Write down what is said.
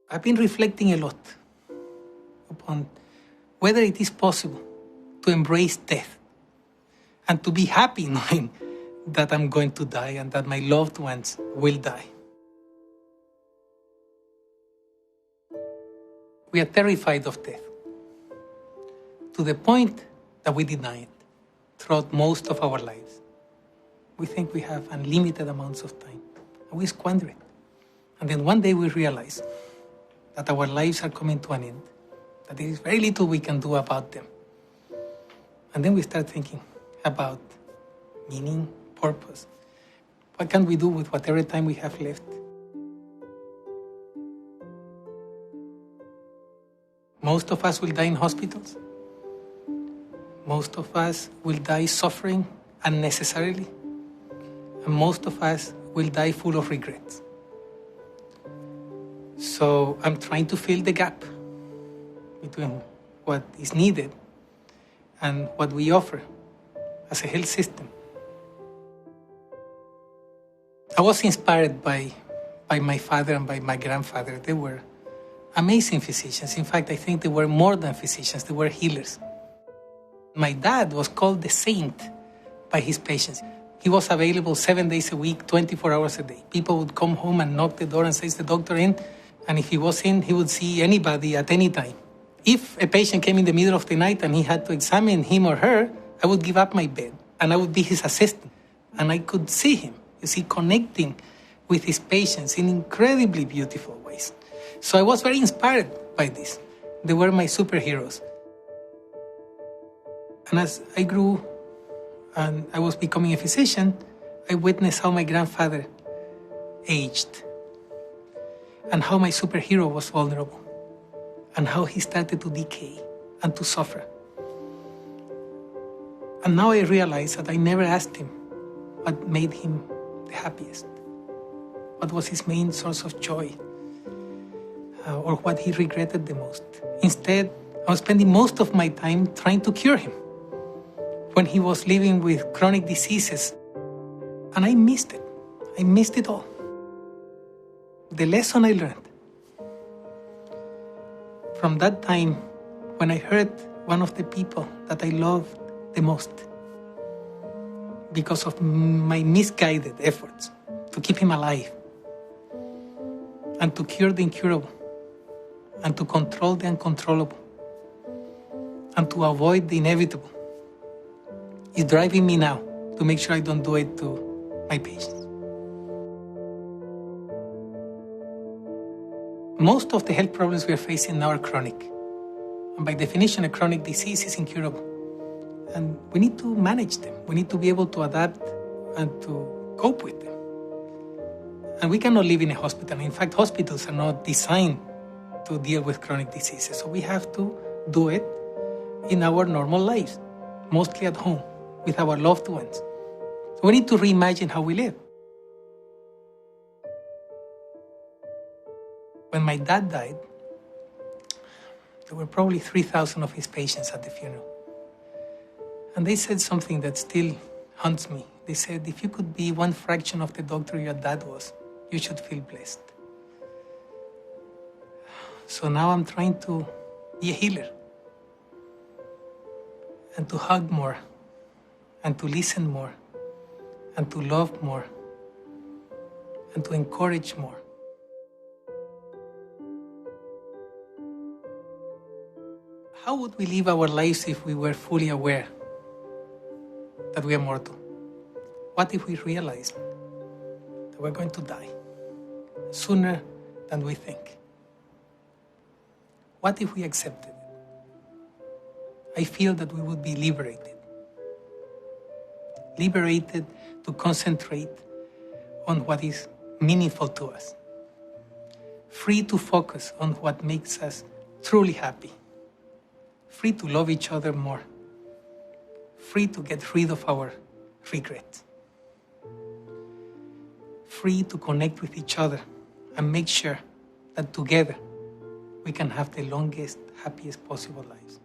I've been reflecting a lot upon whether it is possible to embrace death and to be happy knowing that I'm going to die and that my loved ones will die. We are terrified of death to the point that we deny it throughout most of our lives. We think we have unlimited amounts of time and we squander it. And then one day we realize that our lives are coming to an end, that there is very little we can do about them. And then we start thinking about meaning, purpose. What can we do with whatever time we have left? Most of us will die in hospitals. Most of us will die suffering unnecessarily. And most of us will die full of regrets. So I'm trying to fill the gap between what is needed and what we offer as a health system. I was inspired by my father and by my grandfather. They were amazing physicians. In fact, I think they were more than physicians, they were healers. My dad was called the saint by his patients. He was available 7 days a week, 24 hours a day. People would come home and knock the door and say, "Is the doctor in?" And if he was in, he would see anybody at any time. If a patient came in the middle of the night and he had to examine him or her, I would give up my bed and I would be his assistant. And I could see him, connecting with his patients in incredibly beautiful ways. So I was very inspired by this. They were my superheroes. And as I grew and I was becoming a physician, I witnessed how my grandfather aged and how my superhero was vulnerable and how he started to decay and to suffer. And now I realize that I never asked him what made him the happiest, what was his main source of joy, or what he regretted the most. Instead, I was spending most of my time trying to cure him when he was living with chronic diseases. And I missed it. I missed it all. The lesson I learned from that time when I heard one of the people that I loved the most, because of my misguided efforts to keep him alive and to cure the incurable and to control the uncontrollable and to avoid the inevitable, is driving me now to make sure I don't do it to my patients. Most of the health problems we are facing now are chronic. And by definition, a chronic disease is incurable. And we need to manage them. We need to be able to adapt and to cope with them. And we cannot live in a hospital. In fact, hospitals are not designed to deal with chronic diseases. So we have to do it in our normal lives, mostly at home, with our loved ones. So we need to reimagine how we live. When my dad died, there were probably 3,000 of his patients at the funeral. And they said something that still haunts me. They said, if you could be one fraction of the doctor your dad was, you should feel blessed. So now I'm trying to be a healer and to hug more and to listen more and to love more and to encourage more. How would we live our lives if we were fully aware that we are mortal? What if we realized that we're going to die sooner than we think? What if we accepted it? I feel that we would be liberated. Liberated to concentrate on what is meaningful to us. Free to focus on what makes us truly happy. Free to love each other more. Free to get rid of our regrets. Free to connect with each other and make sure that together we can have the longest, happiest possible lives.